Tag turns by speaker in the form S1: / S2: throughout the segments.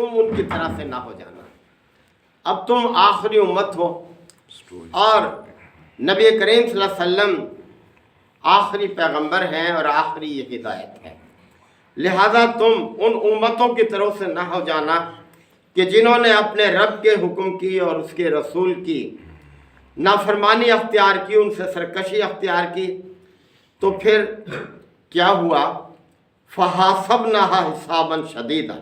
S1: تم ان کی طرح سے نہ ہو جانا۔ اب تم آخری امت ہو اور نبی کریم صلی اللہ علیہ وسلم آخری پیغمبر ہیں اور آخری یہ ہدایت ہے، لہذا تم ان امتوں کی طرف سے نہ ہو جانا کہ جنہوں نے اپنے رب کے حکم کی اور اس کے رسول کی نافرمانی اختیار کی، ان سے سرکشی اختیار کی۔ تو پھر کیا ہوا؟ فَحَاسَبْنَاهَا حِسَابًا شَدِيدًا،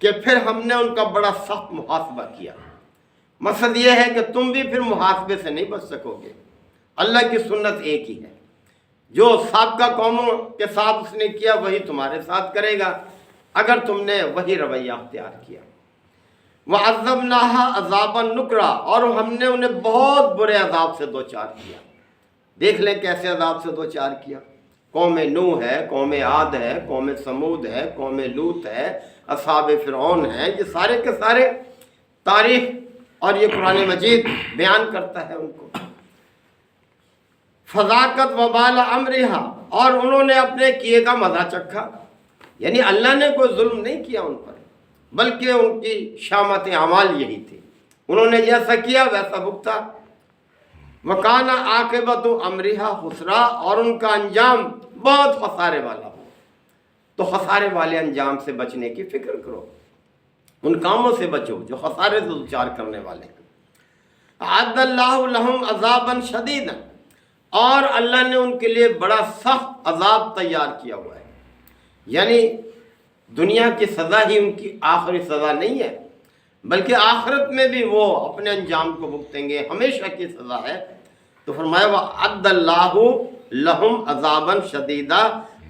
S1: کہ پھر ہم نے ان کا بڑا سخت محاسبہ کیا۔ مقصد یہ ہے کہ تم بھی پھر محاسبے سے نہیں بچ سکو گے۔ اللہ کی سنت ایک ہی ہے، جو سابقہ قوموں کے ساتھ اس نے کیا وہی تمہارے ساتھ کرے گا اگر تم نے وہی رویہ اختیار کیا۔ وَعَذَّبْنَاهَا عَذَابًا نُكْرًا، اور ہم نے انہیں بہت برے عذاب سے دوچار کیا۔ دیکھ لیں کیسے عذاب سے دوچار کیا۔ قوم نوح ہے، قوم عاد ہے، قوم سمود ہے، قوم لوط ہے، اصحاب فرعون ہے، یہ سارے کے سارے تاریخ اور یہ قرآن مجید بیان کرتا ہے ان کو۔ فذاقت وبال امرہا، اور انہوں نے اپنے کیے کا مزہ چکھا، یعنی اللہ نے کوئی ظلم نہیں کیا ان پر، بلکہ ان کی شامت اعمال یہی تھی، انہوں نے جیسا کیا ویسا بھگتا۔ وَكَانَ عَاقِبَةُ أَمْرِهَا خُسْرًا، اور ان کا انجام بہت خسارے والا ہو۔ تو خسارے والے انجام سے بچنے کی فکر کرو، ان کاموں سے بچو جو خسارے سے دوچار کرنے والے ہیں۔ أَعَدَّ اللَّهُ لَهُمْ عَذَابًا شَدِيدًا، اور اللہ نے ان کے لیے بڑا سخت عذاب تیار کیا ہوا ہے، یعنی دنیا کی سزا ہی ان کی آخری سزا نہیں ہے، بلکہ آخرت میں بھی وہ اپنے انجام کو بھگتیں گے، ہمیشہ کی سزا ہے۔ تو فرمایا وَأَعَدَّ اللَّهُ لَهُمْ عَذَابًا شَدِيدًا،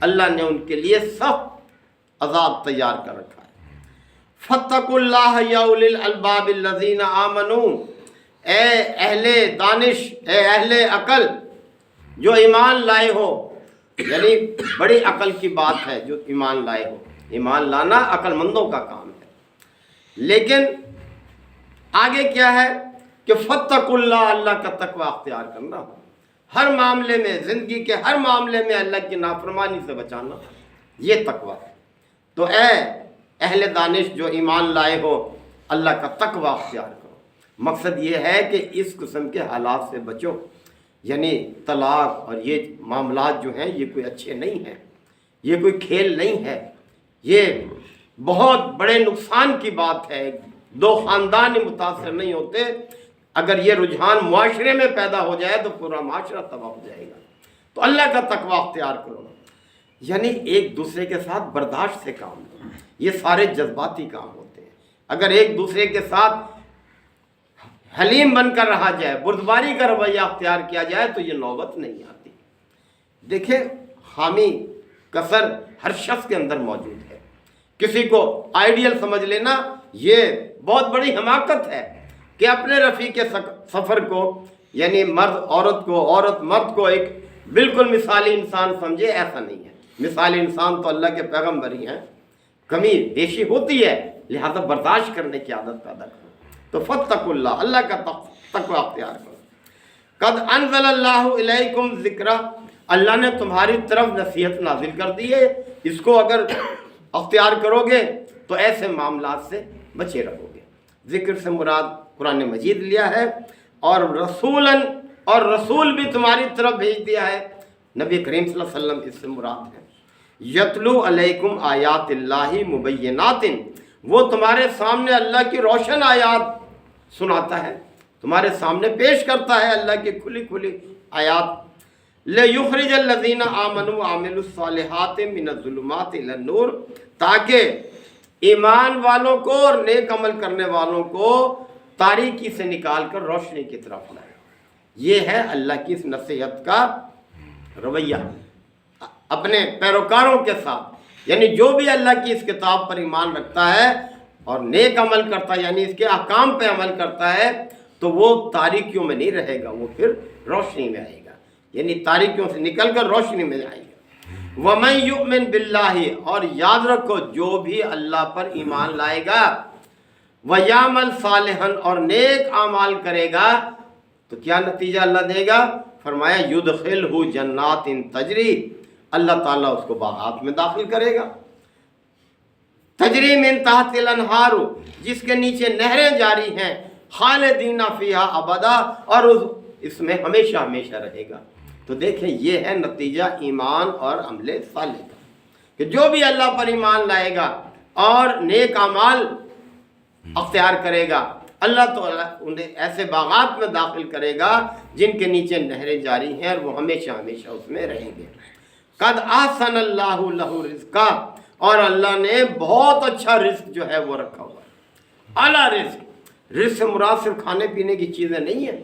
S1: اللہ نے ان کے لیے سخت عذاب تیار کر رکھا ہے۔ فَاتَّقُوا اللَّهَ يَا أُولِي الْأَلْبَابِ الَّذِينَ آمَنُوا، اے اہل دانش، اے اہل عقل جو ایمان لائے ہو، یعنی بڑی عقل کی بات ہے جو ایمان لائے ہو، ایمان لانا عقل مندوں کا کام ہے۔ لیکن آگے کیا ہے کہ فَاتَّقُوا اللَّهَ، اللہ کا تقوی اختیار کرنا، ہر معاملے میں، زندگی کے ہر معاملے میں اللہ کی نافرمانی سے بچانا، یہ تقوی ہے۔ تو اے اہل دانش جو ایمان لائے ہو، اللہ کا تقوی اختیار کرو۔ مقصد یہ ہے کہ اس قسم کے حالات سے بچو، یعنی طلاق اور یہ معاملات جو ہیں یہ کوئی اچھے نہیں ہیں، یہ کوئی کھیل نہیں ہے، یہ بہت بڑے نقصان کی بات ہے۔ دو خاندان متاثر نہیں ہوتے، اگر یہ رجحان معاشرے میں پیدا ہو جائے تو پورا معاشرہ تباہ ہو جائے گا۔ تو اللہ کا تقوی اختیار کرو، یعنی ایک دوسرے کے ساتھ برداشت سے کام لو، یہ سارے جذباتی کام ہوتے ہیں۔ اگر ایک دوسرے کے ساتھ حلیم بن کر رہا جائے، بردباری کا رویہ اختیار کیا جائے تو یہ نوبت نہیں آتی۔ دیکھیں خامی کسر ہر شخص کے اندر موجود ہے، کسی کو آئیڈیل سمجھ لینا یہ بہت بڑی حماقت ہے کہ اپنے رفیق سفر کو، یعنی مرد عورت کو، عورت مرد کو ایک بالکل مثالی انسان سمجھے، ایسا نہیں ہے۔ مثالی انسان تو اللہ کے پیغمبر ہی ہیں، کمی بیشی ہوتی ہے، لہذا برداشت کرنے کی عادت پیدا کرو۔ تو فَاتَّقُوا اللَّهَ، اللہ کا تقوی اختیار کرو۔ قَدْ أَنزَلَ اللَّهُ إِلَيْكُمْ ذِكْرًا، اللہ نے تمہاری طرف نصیحت نازل کر دی ہے، اس کو اگر اختیار کرو گے تو ایسے معاملات سے بچے رہو گے۔ ذکر سے مراد قرآن مجید لیا ہے، اور رسولاً، اور رسول بھی تمہاری طرف بھیج دیا ہے، نبی کریم صلی اللہ علیہ وسلم اس سے مراد ہے۔ یتلو علیکم آیات اللہ مبینات، وہ تمہارے سامنے اللہ کی روشن آیات سناتا ہے، تمہارے سامنے پیش کرتا ہے اللہ کی کھلی کھلی آیات۔ لِيُخْرِجَ الَّذِينَ آمَنُوا وَعَمِلُوا الصَّالِحَاتِ مِنَ الظُّلُمَاتِ إِلَى النُّورِ، تاکہ ایمان والوں کو اور نیک عمل کرنے والوں کو تاریکی سے نکال کر روشنی کی طرف لائے۔ یہ ہے اللہ کی اس نصیحت کا رویہ اپنے پیروکاروں کے ساتھ، یعنی جو بھی اللہ کی اس کتاب پر ایمان رکھتا ہے اور نیک عمل کرتا ہے، یعنی اس کے احکام پہ عمل کرتا ہے، تو وہ تاریکیوں میں نہیں رہے گا، وہ پھر روشنی میں آئے گا، یعنی تاریکیوں سے نکل کر روشنی میں آئے گا۔ وَمَن يُؤْمِن بِاللَّهِ، اور یاد رکھو جو بھی اللہ پر ایمان لائے گا، وَيَعْمَلْ صَالِحًا، اور نیک اعمال کرے گا، تو کیا نتیجہ اللہ دے گا؟ فرمایا يُدْخِلْهُ جَنَّاتٍ تَجْرِي، اللہ تعالیٰ اس کو باغات میں داخل کرے گا۔ تجری من تحت الانہار، جس کے نیچے نہریں جاری ہیں، خالدین فیہا ابدا، اور اس میں ہمیشہ ہمیشہ رہے گا۔ تو دیکھیں یہ ہے نتیجہ ایمان اور عمل صالح کا، کہ جو بھی اللہ پر ایمان لائے گا اور نیک اعمال اختیار کرے گا، اللہ تعالیٰ انہیں ایسے باغات میں داخل کرے گا جن کے نیچے نہریں جاری ہیں، اور وہ ہمیشہ ہمیشہ اس میں رہیں گے۔ قد احسن اللہ لہ رزقا، اور اللہ نے بہت اچھا رزق جو ہے وہ رکھا ہوا ہے، اعلیٰ رزق۔ رزق سے مراد صرف کھانے پینے کی چیزیں نہیں ہیں،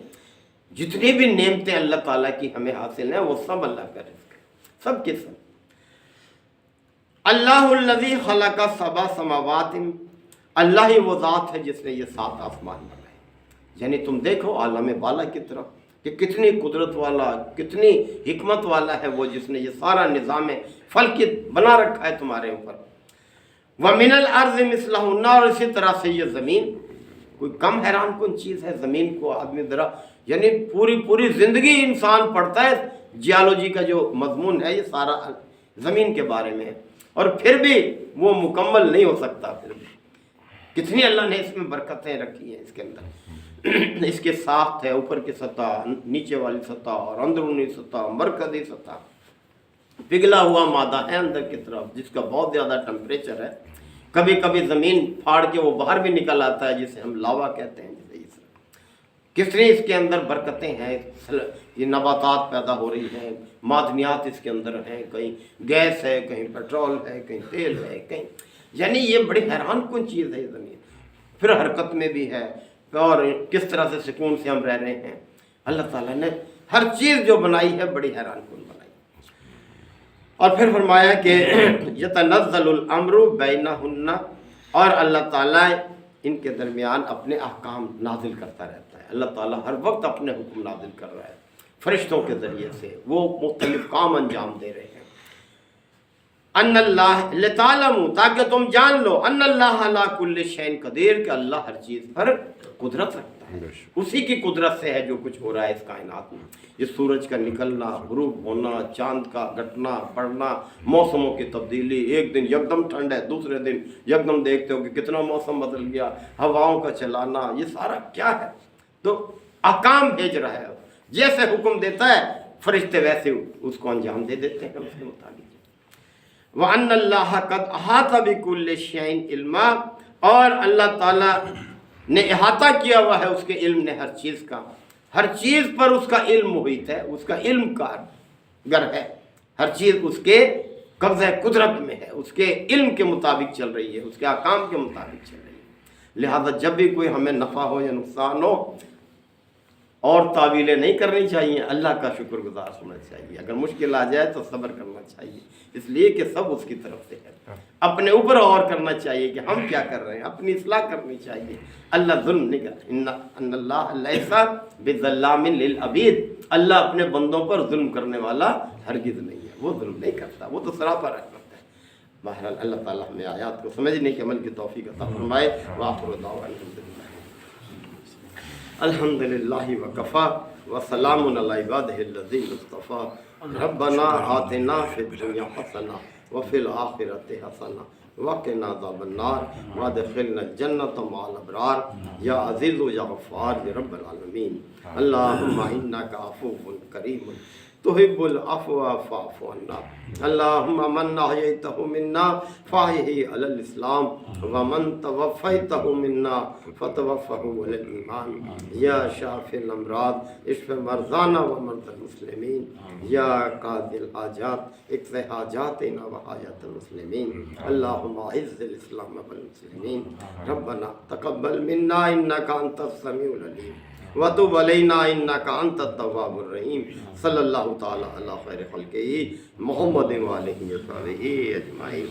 S1: جتنی بھی نعمتیں اللہ تعالیٰ کی ہمیں حاصل ہیں وہ سب اللہ کا رزق ہے، سب کے سب۔ اللہ الذی خلق سبع سماوات، اللہ ہی وہ ذات ہے جس نے یہ 7 آسمان بنائے۔ یعنی تم دیکھو عالم بالا کی طرف کہ کتنی قدرت والا، کتنی حکمت والا ہے وہ، جس نے یہ سارا نظام فلکی بنا رکھا ہے تمہارے اوپر۔ وَمِنَ الْأَرْضِ مِثْلَهُنَّ، اور اسی طرح سے یہ زمین کوئی کم حیران کن چیز ہے؟ زمین کو آدمی ذرا، یعنی پوری زندگی انسان پڑھتا ہے، جیالوجی کا جو مضمون ہے یہ سارا زمین کے بارے میں ہے، اور پھر بھی وہ مکمل نہیں ہو سکتا۔ پھر بھی کتنی اللہ نے اس میں برکتیں رکھی ہیں اس کے اندر، اس کے ساخت ہے، اوپر کی سطح، نیچے والی سطح، اور اندرونی سطح، مرکزی سطح، پگھلا ہوا مادہ ہے اندر کی طرف جس کا بہت زیادہ ٹمپریچر ہے، کبھی کبھی زمین پھاڑ کے وہ باہر بھی نکل آتا ہے جسے ہم لاوا کہتے ہیں۔ جیسے کتنی اس کے اندر برکتیں ہیں، یہ نباتات پیدا ہو رہی ہیں، معدنیات اس کے اندر ہیں، کہیں گیس ہے، کہیں پیٹرول ہے، کہیں تیل ہے، کہیں، یعنی یہ بڑی حیران کن چیز ہے یہ زمین، پھر حرکت میں بھی ہے، اور کس طرح سے سکون سے ہم رہ رہے ہیں۔ اللہ تعالیٰ نے ہر چیز جو بنائی ہے بڑی حیران کن بنائی۔ اور پھر فرمایا کہ یتنزل الامر بینہن، اور اللہ تعالیٰ ان کے درمیان اپنے احکام نازل کرتا رہتا ہے۔ اللہ تعالیٰ ہر وقت اپنے حکم نازل کر رہا ہے فرشتوں کے ذریعے سے، وہ مختلف کام انجام دے رہے ہیں۔ ان اللہ لتعلموا، تاکہ تم جان لو، ان اللہ علی کل شیء قدیر، کہ اللہ ہر چیز پر قدرت رکھتا ہے، اسی کی قدرت سے ہے جو کچھ ہو رہا ہے اس کائنات میں، یہ سورج کا نکلنا، غروب ہونا، چاند کا گھٹنا بڑھنا، موسموں کی تبدیلی، ایک دن یکدم ٹھنڈ ہے، دوسرے دن یکدم دیکھتے ہو کہ کتنا موسم بدل گیا، ہواؤں کا چلانا، یہ سارا کیا ہے؟ تو احکام بھیج رہا ہے، جیسے حکم دیتا ہے فرشتے ویسے اس کو انجام دے دیتے ہیں اس کے مطابق۔ وَأَنَّ اللَّهَ قَدْ أَحَاطَ بِكُلِّ شَيْءٍ عِلْمًا، اور اللہ تعالیٰ نے احاطہ کیا ہوا ہے اس کے علم نے ہر چیز کا، ہر چیز پر اس کا علم محیط ہے، اس کا علم کارگر ہے، ہر چیز اس کے قبضہ قدرت میں ہے، اس کے علم کے مطابق چل رہی ہے، اس کے احکام کے مطابق چل رہی ہے۔ لہذا جب بھی کوئی ہمیں نفع ہو یا نقصان ہو اور تعویلیں نہیں کرنی چاہیے، اللہ کا شکر گزار ہونا چاہیے، اگر مشکل آ جائے تو صبر کرنا چاہیے، اس لیے کہ سب اس کی طرف سے ہے۔ اپنے اوپر غور کرنا چاہیے کہ ہم کیا کر رہے ہیں، اپنی اصلاح کرنی چاہیے۔ اللہ ظلم نہیں کرتا، ان اللہ لیس بظلام للعبید، اللہ اپنے بندوں پر ظلم کرنے والا ہرگز نہیں ہے، وہ ظلم نہیں کرتا، وہ تو سراپا رحمت ہے۔ بہرحال اللہ تعالیٰ ہمیں آیات کو سمجھنے کے عمل کی توفیق عطا فرمائے۔ وآخر دعوانا الحمد للہ وکفا وسلام علی عبادہ الذین اصطفیٰ۔ ربنا آتنا فی الدنیا حسنہ وفی الآخرۃ حسنہ وقنا عذاب النار وادخلنا الجنۃ مع الابرار یا عزیز یا غفار یا رب العالمین۔ اللہم انک عفو کریم تحب العفو فاعف عنا۔ اللہم من احییتہ منا فاحیہ علی الاسلام ومن توفیتہ منا فتوفہ علی الایمان۔ یا شافی الامراض اشف مرضانا ومرضى المسلمین۔ یا قاضی الحاجات اقض حاجاتنا وحاجات المسلمین۔ اللہم اعز الاسلام والمسلمین۔ ربنا تقبل منا انک انت السمیع العلیم وتب علینا انک انت التواب الرحیم۔ صلی اللہ تعالی علی خیر خلقہ محمد وآلہ وصحبہ اجمعین۔